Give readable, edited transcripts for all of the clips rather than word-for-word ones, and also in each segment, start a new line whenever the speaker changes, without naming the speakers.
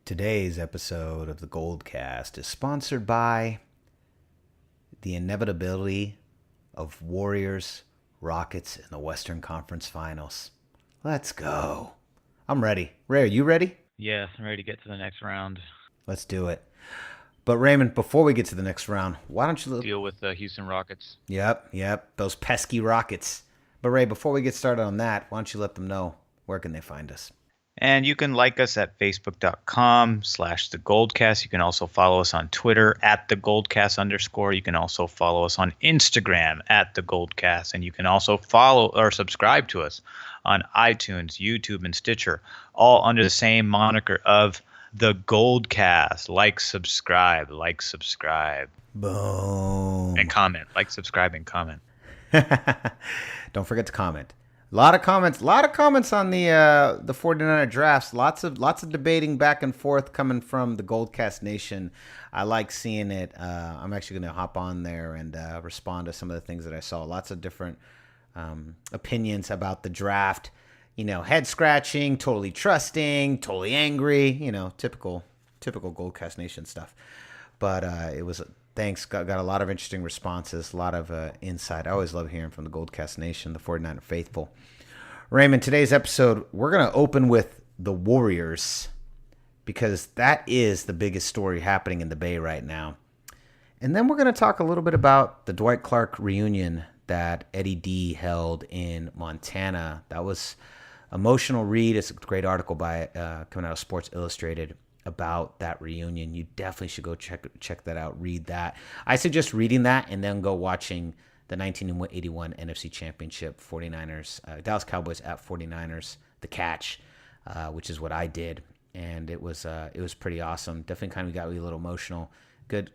Today's episode of the GoldCast is sponsored by the inevitability of Warriors Rockets in the Western Conference Finals. Let's go. I'm ready. Ray, are you ready?
Yes, I'm ready to get to the next round.
Let's do it. But Raymond, before we get to the next round, why don't you
Deal with the Houston Rockets.
Yep, those pesky Rockets. But Ray, before we get started on that, why don't you let them know where can they find us?
And you can like us at facebook.com/thegoldcast. You can also follow us on Twitter at @thegoldcast_. You can also follow us on Instagram at @thegoldcast. And you can also follow or subscribe to us on iTunes, YouTube, and Stitcher, all under the same moniker of the GoldCast. Like, subscribe.
Boom.
And comment. Like, subscribe, and comment.
Don't forget to comment. A lot of comments on the 49er drafts. Lots of debating back and forth coming from the GoldCast Nation. I like seeing it. I'm actually going to hop on there and respond to some of the things that I saw. Lots of different opinions about the draft. You know, head scratching, totally trusting, totally angry. You know, typical GoldCast Nation stuff. But it was. Thanks. Got a lot of interesting responses, a lot of insight. I always love hearing from the GoldCast Nation, the 49er faithful. Raymond, today's episode, we're going to open with the Warriors because that is the biggest story happening in the Bay right now. And then we're going to talk a little bit about the Dwight Clark reunion that Eddie D held in Montana. That was emotional read. It's a great article by coming out of Sports Illustrated about that reunion. You definitely should go check that out, read that. I suggest reading that and then go watching the 1981 NFC Championship 49ers, Dallas Cowboys at 49ers, the catch, which is what I did, and it was pretty awesome. Definitely kind of got me a little emotional. Good,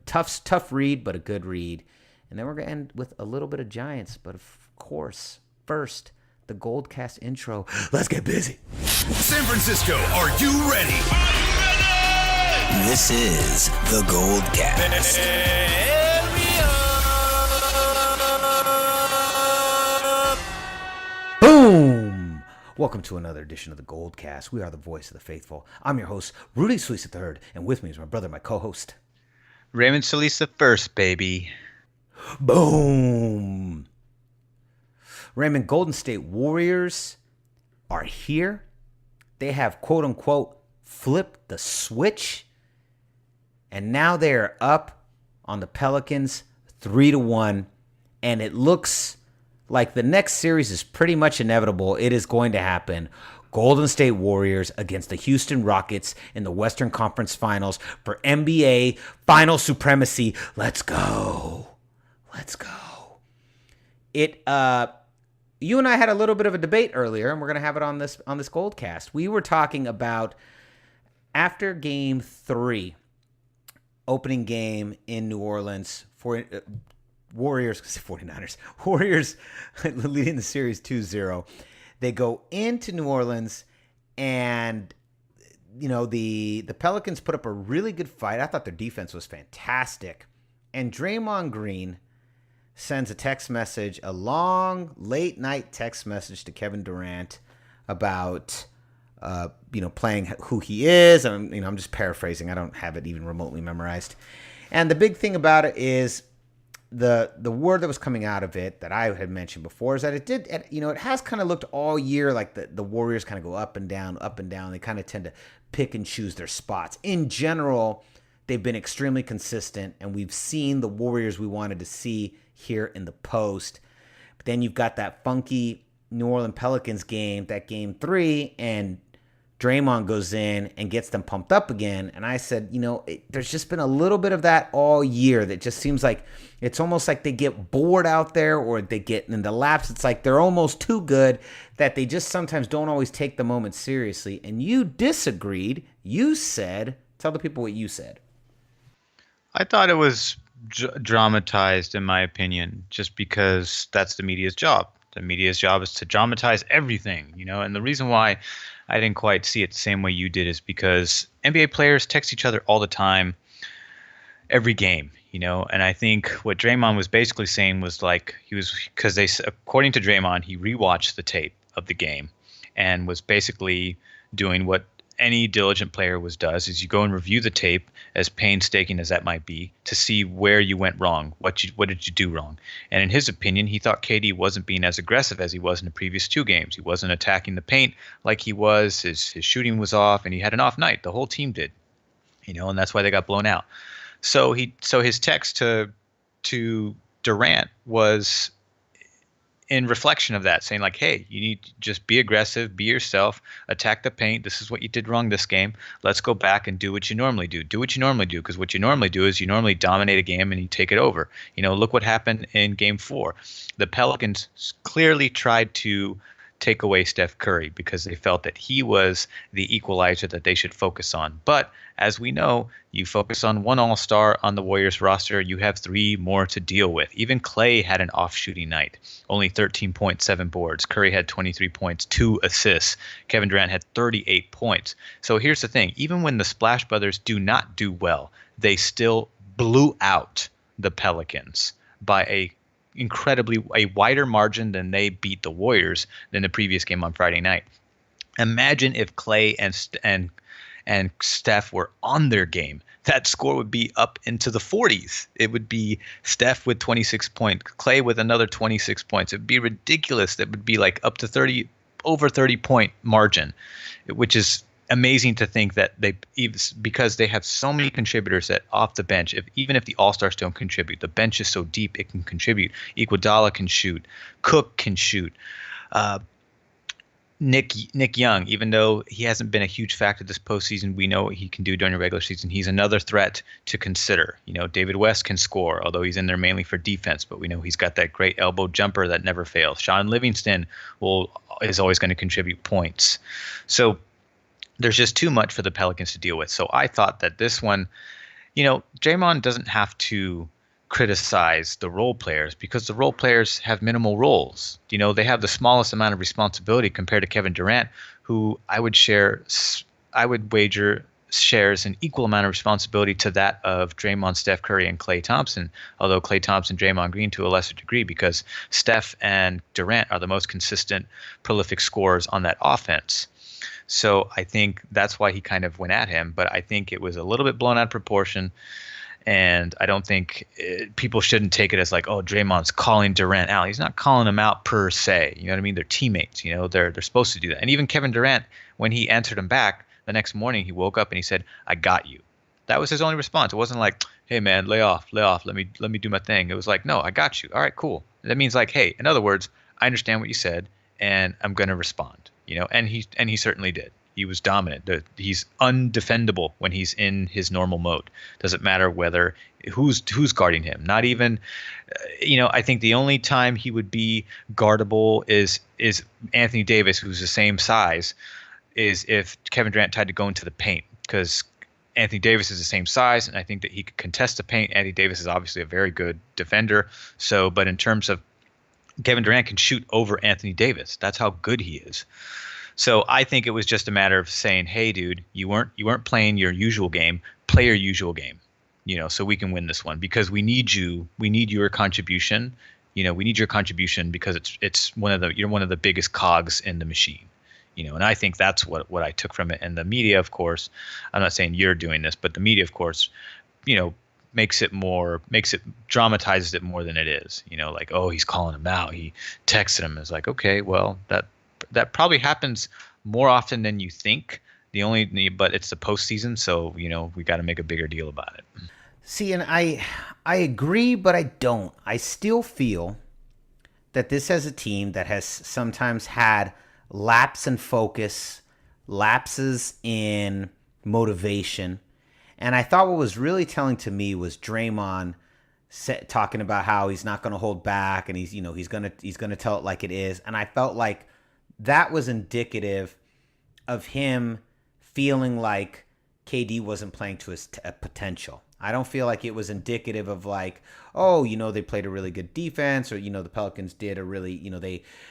tough read, but a good read. And then we're gonna end with a little bit of Giants, but of course, first the GoldCast intro. Let's get busy.
San Francisco, are you ready? Are you ready? This is the GoldCast.
Boom! Welcome to another edition of the GoldCast. We are the voice of the faithful. I'm your host, Rudy Solis III, and with me is my brother, my co-host,
Raymond Solis the first, baby.
Boom! Raymond, Golden State Warriors are here. They have, quote unquote, flipped the switch. And now they are up on the Pelicans 3-1. And it looks like the next series is pretty much inevitable. It is going to happen. Golden State Warriors against the Houston Rockets in the Western Conference Finals for NBA Final Supremacy. Let's go. You and I had a little bit of a debate earlier, and we're going to have it on this GoldCast. We were talking about after Game 3, opening game in New Orleans, for Warriors leading the series 2-0. They go into New Orleans, and you know the Pelicans put up a really good fight. I thought their defense was fantastic, and Draymond Green sends a text message, a long, late-night text message to Kevin Durant about, playing who he is. I'm just paraphrasing. I don't have it even remotely memorized. And the big thing about it is the word that was coming out of it that I had mentioned before is that it has kind of looked all year like the Warriors kind of go up and down. They kind of tend to pick and choose their spots. In general, they've been extremely consistent, and we've seen the Warriors we wanted to see here in the post. But then you've got that funky New Orleans Pelicans game, that Game 3, and Draymond goes in and gets them pumped up again. And I said, there's just been a little bit of that all year that just seems like it's almost like they get bored out there, or they get in the laps. It's like they're almost too good that they just sometimes don't always take the moment seriously. And you disagreed. You said, tell the people what you said.
I thought it was dramatized, in my opinion, just because that's the media's job. The media's job is to dramatize everything, and the reason why I didn't quite see it the same way you did is because NBA players text each other all the time, every game, and I think what Draymond was basically saying was because according to Draymond, he rewatched the tape of the game and was basically doing what any diligent player does is you go and review the tape, as painstaking as that might be, to see where you went wrong. What did you do wrong? And in his opinion, he thought KD wasn't being as aggressive as he was in the previous 2 games. He wasn't attacking the paint like he was. His shooting was off, and he had an off night. The whole team did, and that's why they got blown out. So his text to Durant was in reflection of that, saying like, hey, you need to just be aggressive, be yourself, attack the paint. This is what you did wrong this game. Let's go back and do what you normally do. Do what you normally do, because what you normally do is you normally dominate a game and you take it over. Look what happened in Game 4. The Pelicans clearly tried to take away Steph Curry because they felt that he was the equalizer that they should focus on. But as we know, you focus on one All-Star on the Warriors roster, you have 3 more to deal with. Even Klay had an off-shooting night, only 13.7 boards. Curry had 23 points, 2 assists. Kevin Durant had 38 points. So here's the thing. Even when the Splash Brothers do not do well, they still blew out the Pelicans by a wider margin than they beat the Warriors than the previous game on Friday night. Imagine if Klay and Steph were on their game. That score would be up into the 40s. It would be Steph with 26 points, Klay with another 26 points. It would be ridiculous. That would be like up to over 30 point margin, which is amazing to think that because they have so many contributors that off the bench, even if the All-Stars don't contribute, the bench is so deep it can contribute. Iguodala can shoot. Cook can shoot. Nick Young, even though he hasn't been a huge factor this postseason, we know what he can do during the regular season. He's another threat to consider. David West can score, although he's in there mainly for defense, but we know he's got that great elbow jumper that never fails. Sean Livingston is always going to contribute points. So there's just too much for the Pelicans to deal with. So I thought that this one, Draymond doesn't have to criticize the role players because the role players have minimal roles. They have the smallest amount of responsibility compared to Kevin Durant, who I would wager shares an equal amount of responsibility to that of Draymond, Steph Curry, and Klay Thompson, although Klay Thompson, Draymond Green to a lesser degree, because Steph and Durant are the most consistent, prolific scorers on that offense. So I think that's why he kind of went at him. But I think it was a little bit blown out of proportion. And I don't think people shouldn't take it as like, oh, Draymond's calling Durant out. He's not calling him out per se. You know what I mean? They're teammates. They're supposed to do that. And even Kevin Durant, when he answered him back the next morning, he woke up and he said, I got you. That was his only response. It wasn't like, hey, man, lay off. Let me do my thing. It was like, no, I got you. All right, cool. That means like, hey, in other words, I understand what you said and I'm going to respond. And he certainly did. He was dominant. He's undefendable when he's in his normal mode. Doesn't matter who's guarding him. Not even, I think the only time he would be guardable is Anthony Davis, who's the same size, is if Kevin Durant tried to go into the paint, because Anthony Davis is the same size, and I think that he could contest the paint. Anthony Davis is obviously a very good defender. But in terms of Kevin Durant can shoot over Anthony Davis. That's how good he is. So I think it was just a matter of saying, hey, dude, you weren't playing your usual game. Play your usual game, so we can win this one because we need you. We need your contribution. We need your contribution because you're one of the biggest cogs in the machine. And I think that's what I took from it. And the media, of course, I'm not saying you're doing this, but the media, of course, dramatizes it more than it is. Like, oh, he's calling him out. He texted him. It's like, okay, well, that probably happens more often than you think. But it's the postseason, so we got to make a bigger deal about it.
See, and I agree, but I don't. I still feel that this is a team that has sometimes had lapse in focus, lapses in motivation. And I thought what was really telling to me was Draymond talking about how he's not going to hold back and he's going to tell it like it is. And I felt like that was indicative of him feeling like KD wasn't playing to his potential. I don't feel like it was indicative of like, oh, they played a really good defense, or the Pelicans did a really,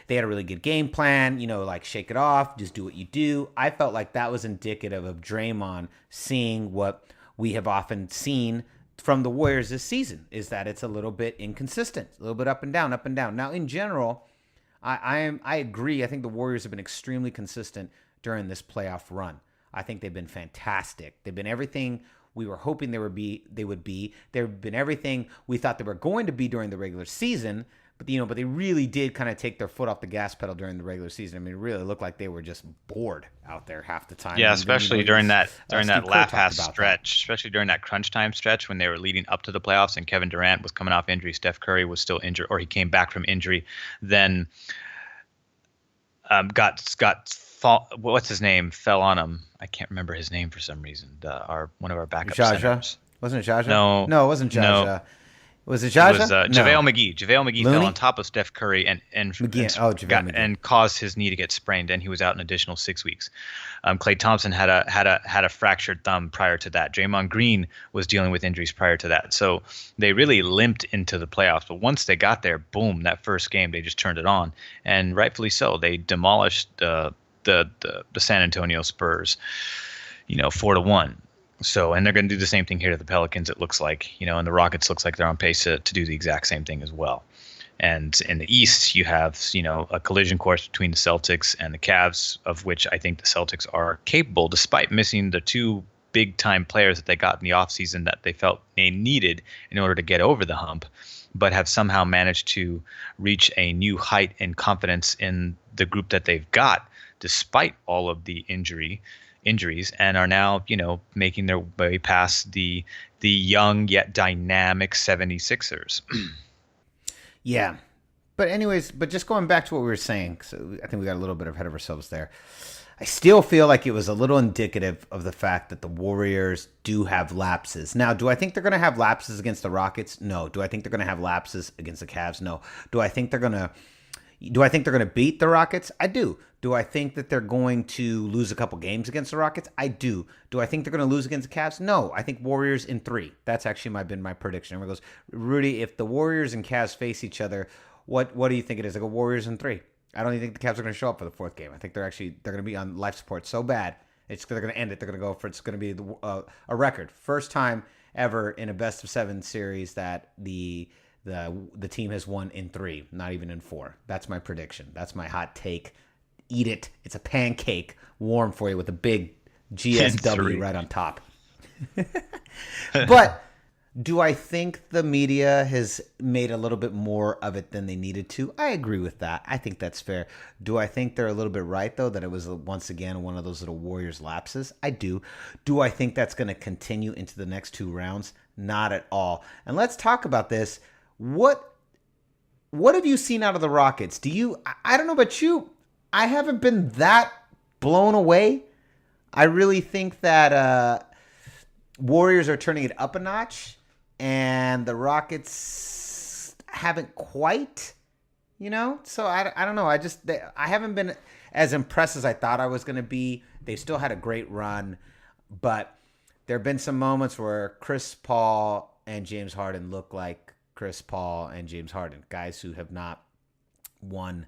they had a really good game plan, like shake it off, just do what you do. I felt like that was indicative of Draymond seeing what we have often seen from the Warriors this season, is that it's a little bit inconsistent, a little bit up and down, up and down. Now, in general, I agree. I think the Warriors have been extremely consistent during this playoff run. I think they've been fantastic. They've been everything we were hoping they would be. They've been everything we thought they were going to be during the regular season. But they really did kind of take their foot off the gas pedal during the regular season. I mean, it really looked like they were just bored out there half the time.
Yeah, especially during that last half stretch,
that.
especially during that crunch time stretch when they were leading up to the playoffs and Kevin Durant was coming off injury, Steph Curry was still injured, or he came back from injury, then what's his name fell on him. I can't remember his name for some reason. One of our backup centers.
Wasn't it Jaja?
No,
it wasn't Jaja.
No.
Was it Jaja?
It was JaVale McGee. JaVale McGee fell on top of Steph Curry and caused his knee to get sprained, and he was out an additional 6 weeks. Klay Thompson had a fractured thumb prior to that. Draymond Green was dealing with injuries prior to that. So they really limped into the playoffs. But once they got there, boom, that first game, they just turned it on. And rightfully so. They demolished the San Antonio Spurs, 4-1. So, and they're going to do the same thing here to the Pelicans, it looks like, and the Rockets looks like they're on pace to do the exact same thing as well. And in the East, you have, a collision course between the Celtics and the Cavs, of which I think the Celtics are capable, despite missing the two big-time players that they got in the offseason that they felt they needed in order to get over the hump, but have somehow managed to reach a new height and confidence in the group that they've got, despite all of the injuries, and are now, making their way past the young yet dynamic 76ers.
Yeah. But anyways, just going back to what we were saying, so I think we got a little bit ahead of ourselves there. I still feel like it was a little indicative of the fact that the Warriors do have lapses. Now, do I think they're going to have lapses against the Rockets? No. Do I think they're going to have lapses against the Cavs? No. Do I think they're going to beat the Rockets? I do. Do I think that they're going to lose a couple games against the Rockets? I do. Do I think they're going to lose against the Cavs? No. I think Warriors in 3. That's actually been my prediction. Everyone goes, Rudy, if the Warriors and Cavs face each other, what do you think it is? I go, Warriors in 3. I don't even think the Cavs are going to show up for the 4th game. I think they're going to be on life support so bad. They're going to end it. They're going to go for it's going to be a record. First time ever in a best of 7 series that the team has won in 3, not even in 4. That's my prediction. That's my hot take. Eat it. It's a pancake, warm for you with a big GSW right on top. But do I think the media has made a little bit more of it than they needed to? I agree with that. I think that's fair. Do I think they're a little bit right, though, that it was once again one of those little Warriors lapses? I do. Do I think that's going to continue into the next 2 rounds? Not at all. And let's talk about this. What have you seen out of the Rockets? I don't know about you. I haven't been that blown away. I really think that Warriors are turning it up a notch, and the Rockets haven't quite, So I don't know. I haven't been as impressed as I thought I was going to be. They still had a great run, but there have been some moments where Chris Paul and James Harden look like Chris Paul and James Harden, guys who have not won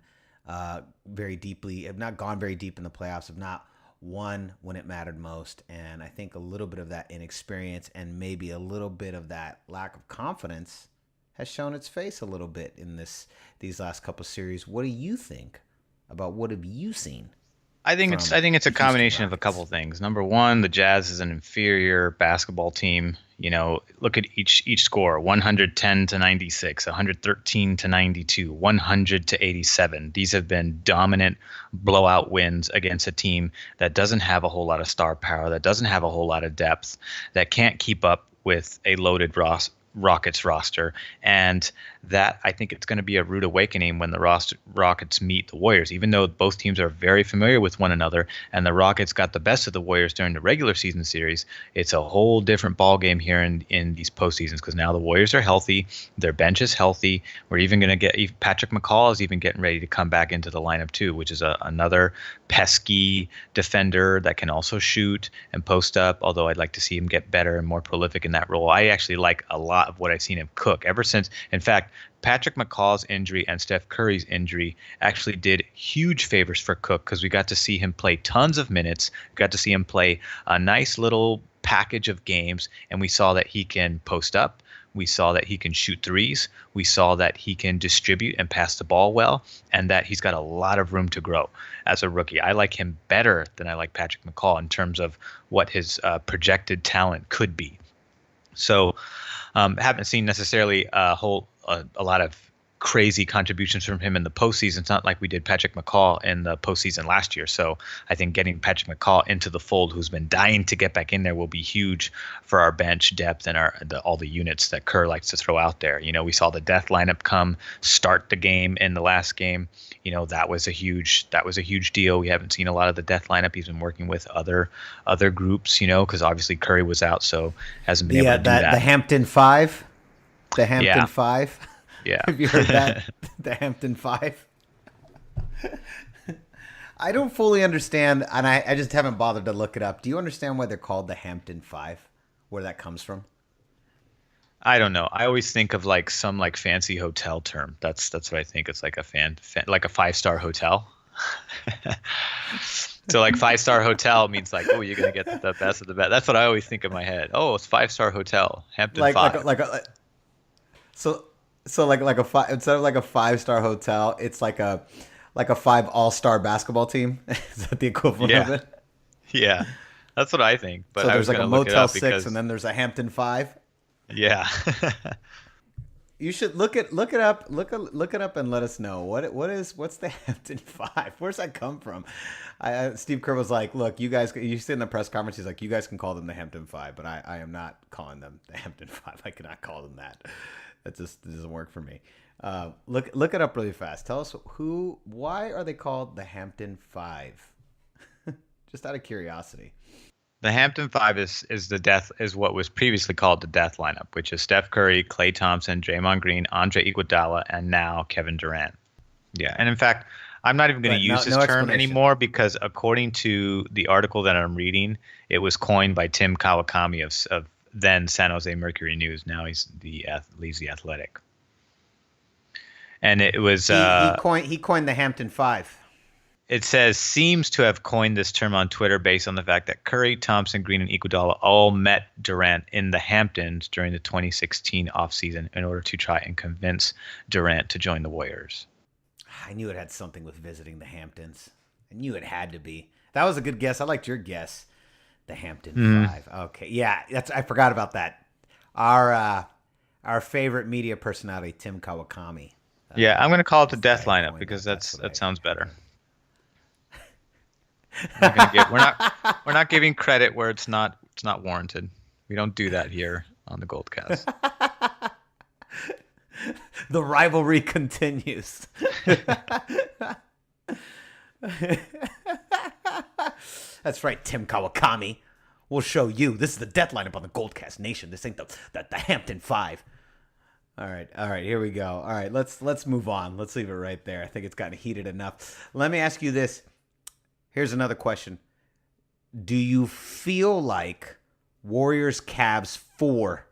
very deeply, have not gone very deep in the playoffs, have not won when it mattered most. And I think a little bit of that inexperience and maybe a little bit of that lack of confidence has shown its face a little bit in these last couple series. What do you think about what have you seen?
I think it's a combination of a couple things. Number one, the Jazz is an inferior basketball team. Look at each score: 110 to 96, 113 to 92, 100 to 87. These have been dominant blowout wins against a team that doesn't have a whole lot of star power, that doesn't have a whole lot of depth, that can't keep up with a loaded Rockets roster, and that I think it's going to be a rude awakening when the Rockets meet the Warriors, even though both teams are very familiar with one another and the Rockets got the best of the Warriors during the regular season series. It's a whole different ball game here in these postseasons because now the Warriors are healthy, their bench is healthy. We're even going to get Patrick McCall is even getting ready to come back into the lineup too, which is another pesky defender that can also shoot and post up, although I'd like to see him get better and more prolific in that role. I actually like a lot of what I've seen him cook ever since. In fact, Patrick McCall's injury and Steph Curry's injury actually did huge favors for Cook because we got to see him play tons of minutes, got to see him play a nice little package of games, and we saw that he can post up, We saw that he can shoot threes. We saw that he can distribute and pass the ball well, and that he's got a lot of room to grow as a rookie. I like him better than I like Patrick McCaw in terms of what his projected talent could be. So haven't seen necessarily a lot of crazy contributions from him in the postseason. It's not like we did Patrick McCaw in the postseason last year. So I think getting Patrick McCaw into the fold, who's been dying to get back in there, will be huge for our bench depth and all the units that Kerr likes to throw out there. You know, we saw the death lineup start the game in the last game. You know, that was a huge deal. We haven't seen a lot of the death lineup. He's been working with other groups, you know, because obviously Curry was out, so hasn't been able to do that.
The Hampton Five. The Hampton
Yeah.
Five.
Yeah.
Have you heard that? The Hampton Five. I don't fully understand, and I just haven't bothered to look it up. Do you understand why they're called the Hampton Five? Where that comes from?
I don't know. I always think of like some like fancy hotel term. That's what I think. It's like a like a 5-star hotel. So like 5-star hotel means like, oh, you're gonna get the best of the best. That's what I always think in my head. Oh, it's 5-star hotel, Hampton Five.
So like a five, instead of like a 5-star hotel, it's like a 5 all-star basketball team. Is that the equivalent of it?
Yeah, that's what I think. But
So
I
there's
was
like a
gonna look it
Motel
up
6,
because,
and then there's a Hampton 5.
yeah.
You should look it up and let us know what's the Hampton 5? Where's that come from? Steve Kerr was like, look, you guys, you sit in the press conference, he's like, you guys can call them the Hampton 5, but I am not calling them the Hampton 5. I cannot call them that. That just doesn't work for me. Look it up really fast. Tell us why are they called the Hampton 5? Just out of curiosity.
The Hampton Five is what was previously called the death lineup, which is Steph Curry, Klay Thompson, Draymond Green, Andre Iguodala, and now Kevin Durant. Yeah, and in fact, I'm not even going to use this term anymore because according to the article that I'm reading, it was coined by Tim Kawakami of then San Jose Mercury News. Now leaves the Athletic. And it was
he coined the Hampton 5.
It says seems to have coined this term on Twitter based on the fact that Curry, Thompson, Green, and Iguodala all met Durant in the Hamptons during the 2016 offseason in order to try and convince Durant to join the Warriors.
I knew it had something with visiting the Hamptons. I knew it had to be. That was a good guess. I liked your guess. The Hampton 5. Okay. Yeah, I forgot about that. Our favorite media personality, Tim Kawakami.
Yeah, I'm going to call it the death lineup because that sounds better. We're not giving credit where it's not warranted. We don't do that here on the GoldCast.
The rivalry continues. That's right, Tim Kawakami. We'll show you. This is the death lineup on the GoldCast Nation. This ain't the Hampton 5. All right, here we go. All right, let's move on. Let's leave it right there. I think it's gotten heated enough. Let me ask you this. Here's another question. Do you feel like Warriors Cavs 4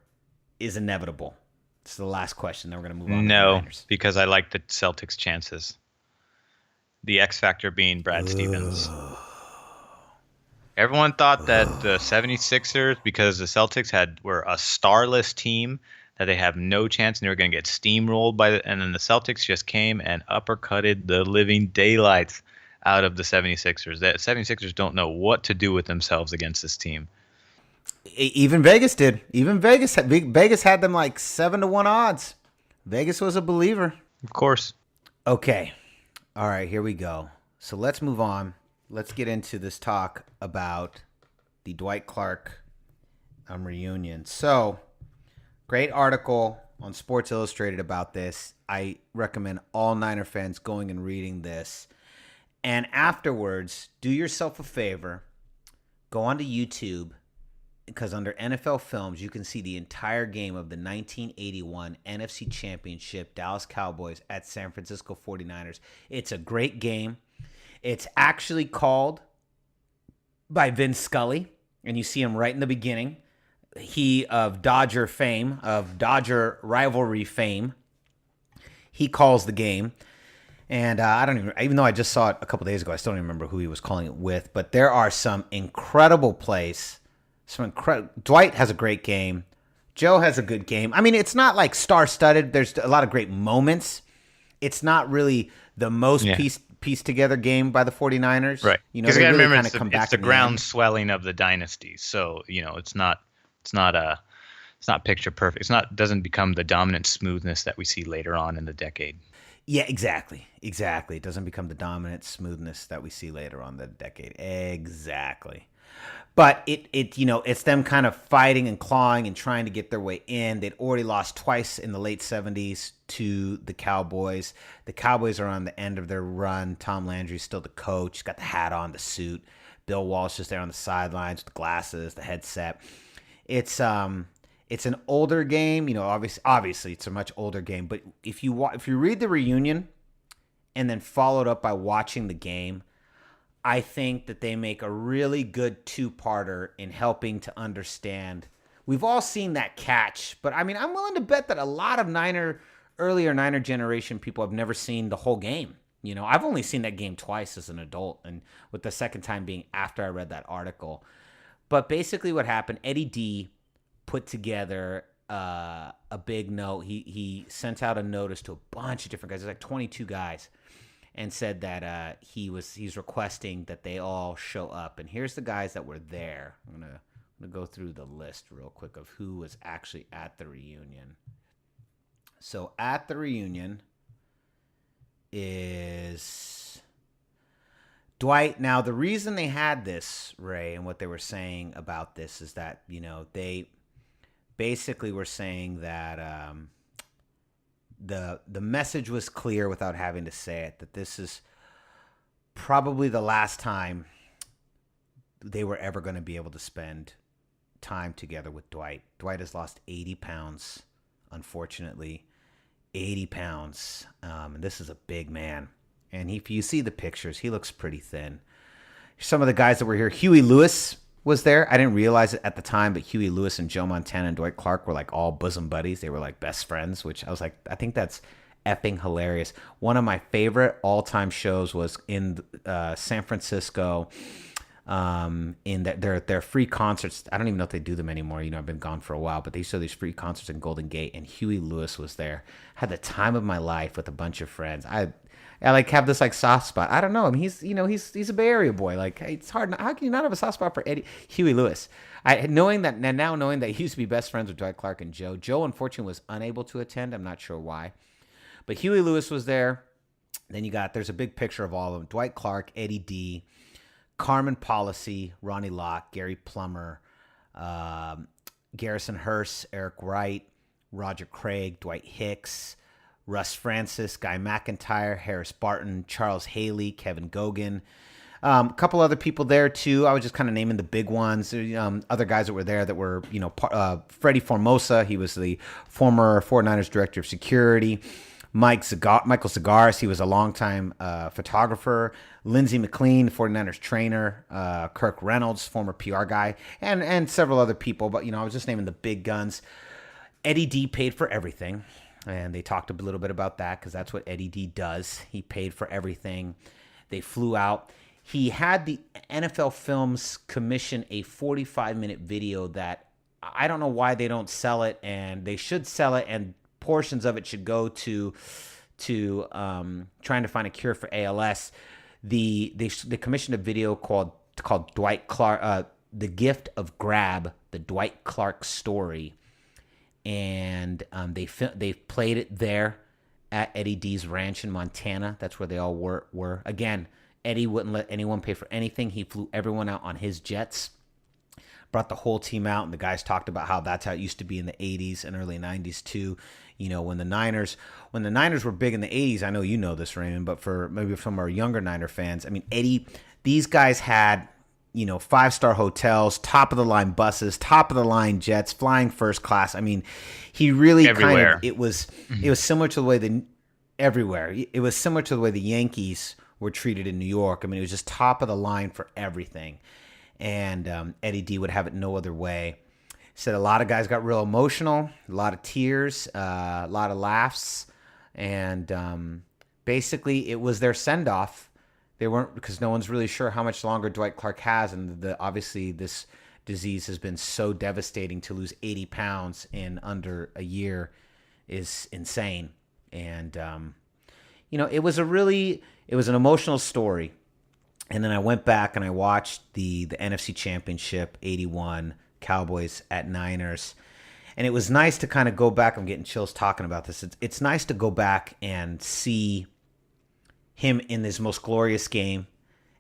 is inevitable? It's the last question. Then we're going to move on.
No, because I like the Celtics' chances. The X factor being Brad Stevens. Everyone thought that the 76ers, because the Celtics were a starless team, that they have no chance and they were going to get steamrolled and then the Celtics just came and uppercutted the living daylights out of the 76ers. The 76ers don't know what to do with themselves against this team.
Even Vegas did. Even Vegas had them like 7-1 odds. Vegas was a believer.
Of course.
Okay. All right, here we go. So let's move on. Let's get into this talk about the Dwight Clark reunion. So, great article on Sports Illustrated about this. I recommend all Niner fans going and reading this. And afterwards, do yourself a favor. Go onto YouTube, because under NFL Films, you can see the entire game of the 1981 NFC Championship Dallas Cowboys at San Francisco 49ers. It's a great game. It's actually called by Vince Scully, and you see him right in the beginning. He of Dodger fame, of Dodger rivalry fame, he calls the game. And I don't even though I just saw it a couple days ago, I still don't even remember who he was calling it with. But there are some incredible plays. Dwight has a great game. Joe has a good game. I mean, it's not like star-studded. There's a lot of great moments. It's not really the most pieced together game by the 49ers.
Right.
You know,
Because
they
you got to
really
remember,
kind of come back
it's the
in the end.
ground swelling of the dynasty. So, it's not picture perfect. Doesn't become the dominant smoothness that we see later on in the decade.
Yeah, exactly. It doesn't become the dominant smoothness that we see later on in the decade. Exactly. But it's them kind of fighting and clawing and trying to get their way in. They'd already lost twice in the late 70s to the Cowboys. The Cowboys are on the end of their run. Tom Landry's still the coach. He's got the hat on, the suit. Bill Walsh is there on the sidelines with the glasses, the headset. It's an older game. Obviously it's a much older game. But if you read the reunion and then followed up by watching the game, I think that they make a really good two-parter in helping to understand. We've all seen that catch, but I mean, I'm willing to bet that a lot of earlier Niner generation people have never seen the whole game. I've only seen that game twice as an adult, and with the second time being after I read that article. But basically what happened, Eddie D put together a big note. He sent out a notice to a bunch of different guys. There's like 22 guys. And said that he's requesting that they all show up. And here's the guys that were there. I'm gonna go through the list real quick of who was actually at the reunion. So at the reunion is Dwight. Now the reason they had this, Ray, and what they were saying about this is that they basically were saying that. The message was clear without having to say it, that this is probably the last time they were ever going to be able to spend time together with Dwight. Dwight has lost 80 pounds, unfortunately. 80 pounds. And this is a big man. And if you see the pictures, he looks pretty thin. Some of the guys that were here, Huey Lewis was there. I didn't realize it at the time, but Huey Lewis and Joe Montana and Dwight Clark were like all bosom buddies. They were like best friends, which I was like, I think that's effing hilarious. One of my favorite all-time shows was in San Francisco, in their free concerts. I don't even know if they do them anymore. I've been gone for a while, but they used to have these free concerts in Golden Gate, and Huey Lewis was there. Had the time of my life with a bunch of friends. I like have this like soft spot. I don't know him. He's a Bay Area boy. Like it's hard. How can you not have a soft spot for Huey Lewis? Knowing that he used to be best friends with Dwight Clark and Joe. Joe unfortunately was unable to attend. I'm not sure why, but Huey Lewis was there. Then there's a big picture of all of them: Dwight Clark, Eddie D, Carmen Policy, Ronnie Locke, Gary Plummer, Garrison Hearst, Eric Wright, Roger Craig, Dwight Hicks, Russ Francis, Guy McIntyre, Harris Barton, Charles Haley, Kevin Gogan. A couple other people there too. I was just kind of naming the big ones. Other guys that were there that were, Freddie Formosa. He was the former 49ers director of security. Michael Zagaris, he was a longtime photographer. Lindsey McLean, 49ers trainer. Kirk Reynolds, former PR guy. And several other people. But, I was just naming the big guns. Eddie D paid for everything. And they talked a little bit about that because that's what Eddie D does. He paid for everything. They flew out. He had the NFL Films commission a 45-minute video that I don't know why they don't sell it, and they should sell it, and portions of it should go to trying to find a cure for ALS. They commissioned a video called Dwight Clark, The Gift of Grab, the Dwight Clark story. And they played it there at Eddie D's ranch in Montana. That's where they all were. Again, Eddie wouldn't let anyone pay for anything. He flew everyone out on his jets, brought the whole team out, and the guys talked about how that's how it used to be in the 80s and early 90s too. When the Niners were big in the 80s, I know you know this, Raymond, but for maybe from our younger Niner fans, I mean, these guys had 5-star hotels, top of the line buses, top of the line jets, flying first class. I mean, he really
everywhere.
it was similar to the way everywhere. It was similar to the way the Yankees were treated in New York. I mean, it was just top of the line for everything. And Eddie D would have it no other way. Said a lot of guys got real emotional, a lot of tears, a lot of laughs, and basically it was their send-off. They weren't, because no one's really sure how much longer Dwight Clark has, and obviously this disease has been so devastating. To lose 80 pounds in under a year is insane. And, it was an emotional story. And then I went back and I watched the NFC Championship 81 Cowboys at Niners. And it was nice to kind of go back. I'm getting chills talking about this. It's nice to go back and see him in this most glorious game,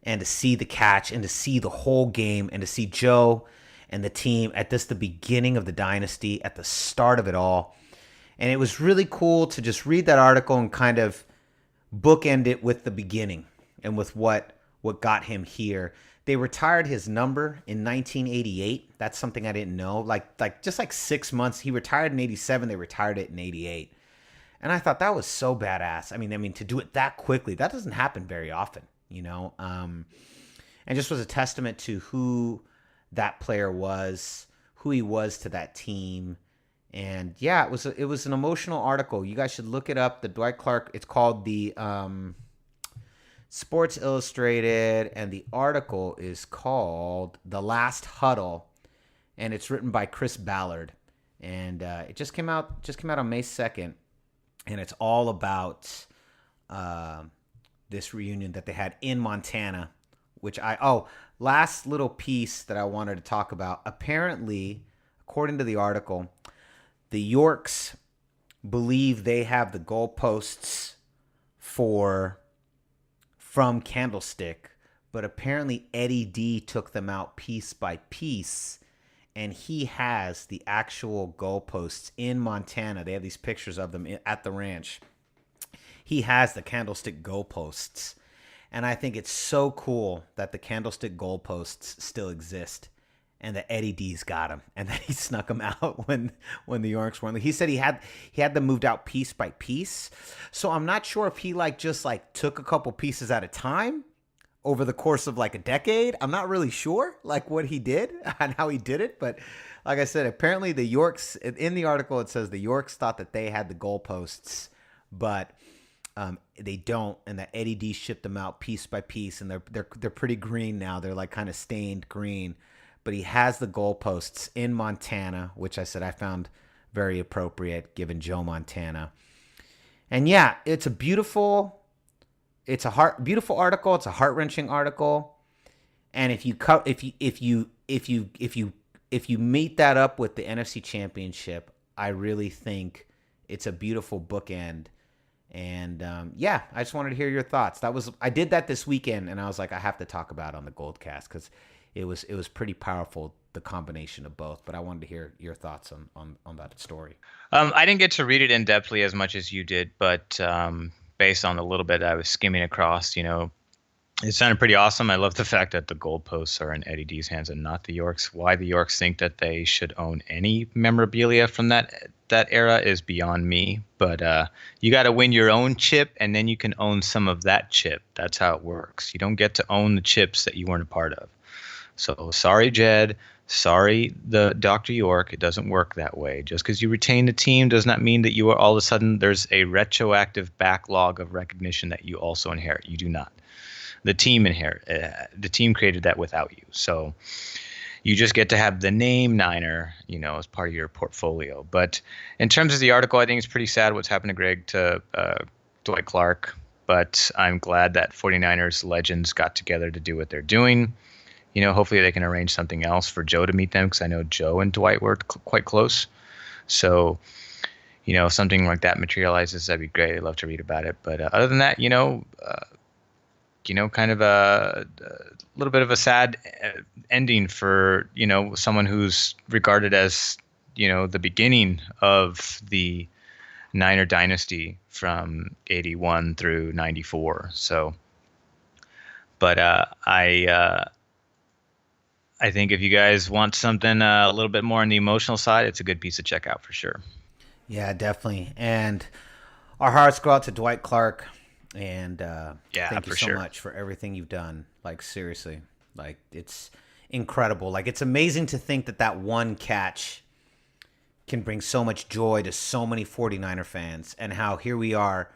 and to see the catch, and to see the whole game, and to see Joe and the team at the beginning of the dynasty, at the start of it all. And it was really cool to just read that article and kind of bookend it with the beginning and with what got him here. They retired his number in 1988. That's something I didn't know. Just 6 months. He retired in 87. They retired it in 88. And I thought that was so badass. I mean, to do it that quickly, that doesn't happen very often, and just was a testament to who that player was, who he was to that team. And yeah, it was an emotional article. You guys should look it up. The Dwight Clark, it's called the Sports Illustrated, and the article is called The Last Huddle, and it's written by Chris Ballard. And it just came out on May 2nd, and it's all about this reunion that they had in Montana, which last little piece that I wanted to talk about. Apparently, according to the article, the Yorks believe they have the goalposts from Candlestick, but apparently Eddie D took them out piece by piece, and he has the actual goalposts in Montana. They have these pictures of them at the ranch. He has the Candlestick goalposts, and I think it's so cool that the Candlestick goalposts still exist, and that Eddie D's got them, and that he snuck them out when the Yorks won. He said he had them moved out piece by piece. So I'm not sure if he just took a couple pieces at a time over the course of a decade. I'm not really sure what he did and how he did it, but like I said, apparently the Yorks, in the article it says the Yorks thought that they had the goalposts, but they don't, and that Eddie D shipped them out piece by piece, and they're pretty green now. They're kind of stained green. But he has the goalposts in Montana, which I said I found very appropriate given Joe Montana. And yeah, it's a beautiful article. It's a heart-wrenching article. And if you meet that up with the NFC Championship, I really think it's a beautiful bookend. And I just wanted to hear your thoughts. I did that this weekend, and I was like, I have to talk about it on the GoldCast because it was pretty powerful, the combination of both. But I wanted to hear your thoughts on that story.
I didn't get to read it in-depthly as much as you did, but based on the little bit I was skimming across, it sounded pretty awesome. I love the fact that the goalposts are in Eddie D's hands and not the Yorks. Why the Yorks think that they should own any memorabilia from that era is beyond me. But you got to win your own chip, and then you can own some of that chip. That's how it works. You don't get to own the chips that you weren't a part of. So sorry, Jed. Sorry, the Dr. York. It doesn't work that way. Just because you retain the team does not mean that you are all of a sudden there's a retroactive backlog of recognition that you also inherit. You do not. The team the team created that without you. So you just get to have the name Niner, as part of your portfolio. But in terms of the article, I think it's pretty sad what's happened to Dwight Clark. But I'm glad that 49ers legends got together to do what they're doing. Hopefully they can arrange something else for Joe to meet them, because I know Joe and Dwight were quite close. So, if something like that materializes, that'd be great. I'd love to read about it. But other than that, kind of a little bit of a sad ending for, someone who's regarded as, the beginning of the Niner dynasty from 81 through 94. So, but I think if you guys want something a little bit more on the emotional side, it's a good piece to check out for sure.
Yeah, definitely. And our hearts go out to Dwight Clark. And thank you so much for everything you've done. Seriously, it's incredible. It's amazing to think that one catch can bring so much joy to so many 49er fans, and how here we are,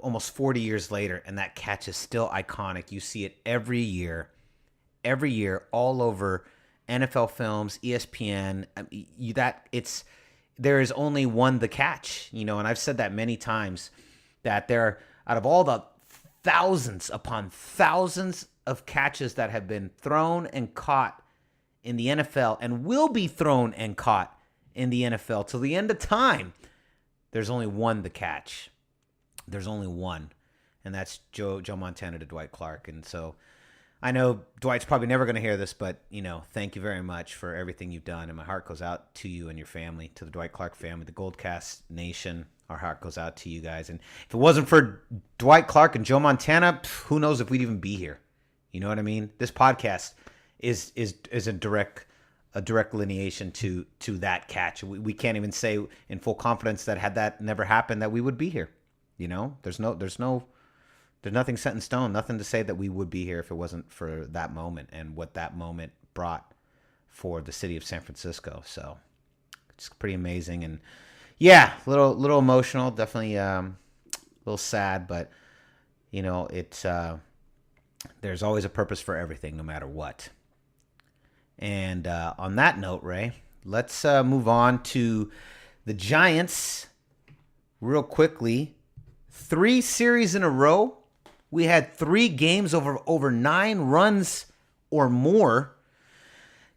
almost 40 years later, and that catch is still iconic. You see it every year all over NFL Films, ESPN, there is only one the catch, and I've said that many times, that there, out of all the thousands upon thousands of catches that have been thrown and caught in the NFL and will be thrown and caught in the NFL till the end of time, there's only one the catch. There's only one, and that's Joe Montana to Dwight Clark. And so I know Dwight's probably never going to hear this, but, thank you very much for everything you've done. And my heart goes out to you and your family, to the Dwight Clark family, the GoldCast Nation. Our heart goes out to you guys. And if it wasn't for Dwight Clark and Joe Montana, who knows if we'd even be here. You know what I mean? This podcast is a direct lineation to that catch. We can't even say in full confidence that had that never happened, that we would be here. There's nothing set in stone, nothing to say that we would be here if it wasn't for that moment and what that moment brought for the city of San Francisco. So it's pretty amazing. And yeah, a little emotional, definitely a little sad, but it's there's always a purpose for everything, no matter what. And on that note, Ray, let's move on to the Giants real quickly. 3 series in a row. We had 3 games over 9 runs or more.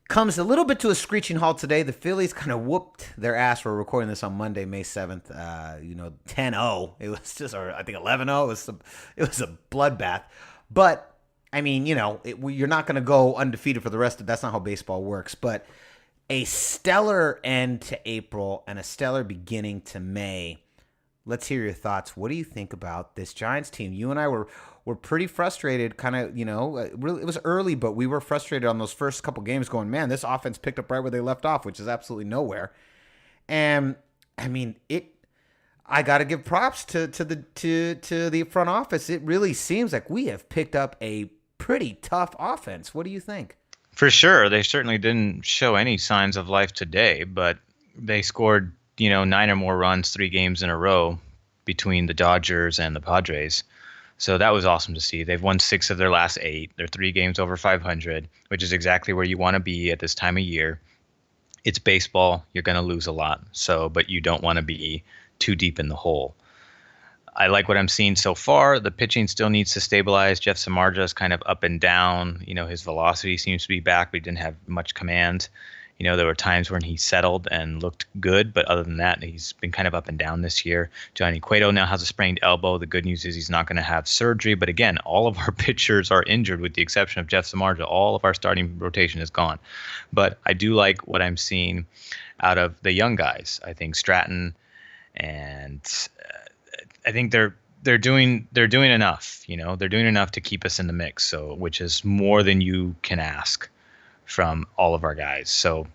Comes a little bit to a screeching halt today. The Phillies kind of whooped their ass. We're recording this on Monday, May 7th. 10-0. It was just, or I think 11-0. It was a bloodbath. But I mean, you're not going to go undefeated for the rest of. That's not how baseball works. But a stellar end to April and a stellar beginning to May. Let's hear your thoughts. What do you think about this Giants team? You and I were pretty frustrated, kind of, really, it was early, but we were frustrated on those first couple games going, man, this offense picked up right where they left off, which is absolutely nowhere. And I mean, I got to give props to the front office. It really seems like we have picked up a pretty tough offense. What do you think?
For sure. They certainly didn't show any signs of life today, but they scored 9 or more runs 3 games in a row between the Dodgers and the Padres. So that was awesome to see. They've won 6 of their last 8. They're 3 games over 500, which is exactly where you want to be at this time of year. It's baseball. You're going to lose a lot. But you don't want to be too deep in the hole. I like what I'm seeing so far. The pitching still needs to stabilize. Jeff Samardzija is kind of up and down. His velocity seems to be back, but he didn't have much command. There were times when he settled and looked good, but other than that, he's been kind of up and down this year. Johnny Cueto now has a sprained elbow. The good news is he's not going to have surgery. But again, all of our pitchers are injured with the exception of Jeff Samardzija. All of our starting rotation is gone. But I do like what I'm seeing out of the young guys. I think Stratton and I think they're doing enough. They're doing enough to keep us in the mix. So, which is more than you can ask from all of our guys. So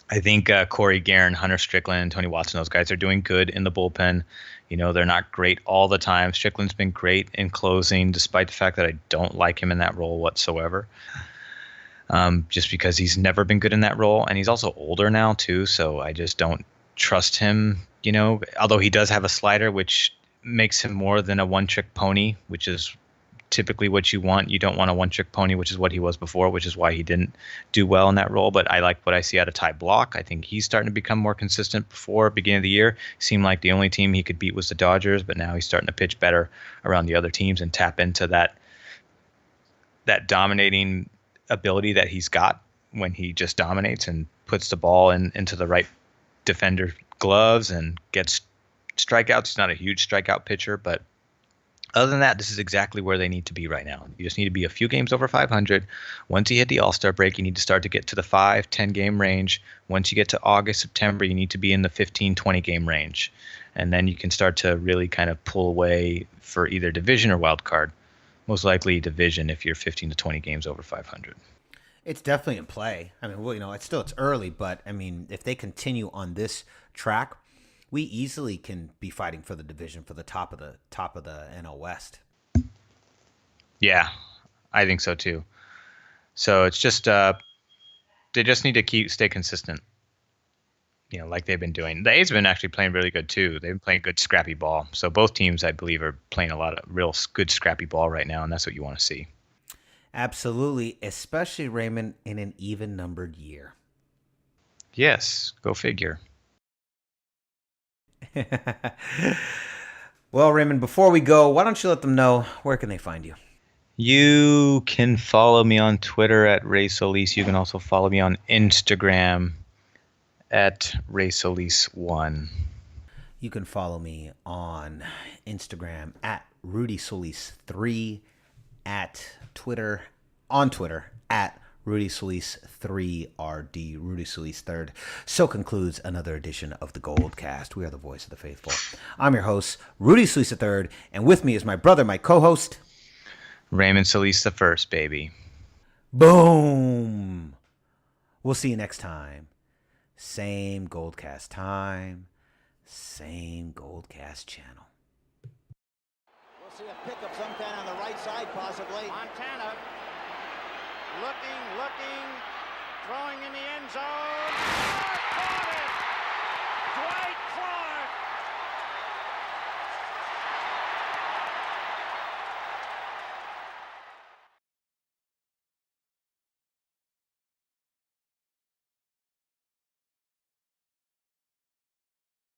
I think Corey Guerin, Hunter Strickland, Tony Watson, those guys are doing good in the bullpen. They're not great all the time. Strickland's been great in closing, despite the fact that I don't like him in that role whatsoever. Just because he's never been good in that role. And he's also older now too. So I just don't trust him, although he does have a slider, which makes him more than a one-trick pony, which is typically what you want. You don't want a one-trick pony, which is what he was before, which is why he didn't do well in that role. But I like what I see out of Ty Block. I think he's starting to become more consistent. Before beginning of the year, seemed like the only team he could beat was the Dodgers, but now he's starting to pitch better around the other teams and tap into that dominating ability that he's got when he just dominates and puts the ball into the right defender gloves and gets strikeouts. He's not a huge strikeout pitcher, but other than that, this is exactly where they need to be right now. You just need to be a few games over 500. Once you hit the All-Star break, you need to start to get to the 5-10 game range. Once you get to August, September, you need to be in the 15-20 game range. And then you can start to really kind of pull away for either division or wild card. Most likely division if you're 15 to 20 games over 500.
It's definitely in play. I mean, well, it's early, but I mean, if they continue on this track, we easily can be fighting for the division for the top of the NL West.
Yeah, I think so too. So it's just they just need to stay consistent. Like they've been doing. The A's have been actually playing really good too. They've been playing good scrappy ball. So both teams, I believe, are playing a lot of real good scrappy ball right now, and that's what you want to see.
Absolutely, especially Raymond in an even-numbered year.
Yes, go figure.
Well, Raymond, before we go, why don't you let them know where can they find you?
You can follow me on Twitter at Ray Solis. You can also follow me on Instagram at RaySolis1.
You can follow me on Instagram at RudySolis3, on Twitter at RudySolis3RD, Rudy Solis 3rd. So concludes another edition of the GoldCast. We are the voice of the faithful. I'm your host, Rudy Solis 3rd, and with me is my brother, my co-host,
Raymond Solis the First, baby.
Boom! We'll see you next time. Same GoldCast time, same GoldCast channel.
We'll see a pick of some kind on the right side, possibly.
Montana looking, throwing in the end zone.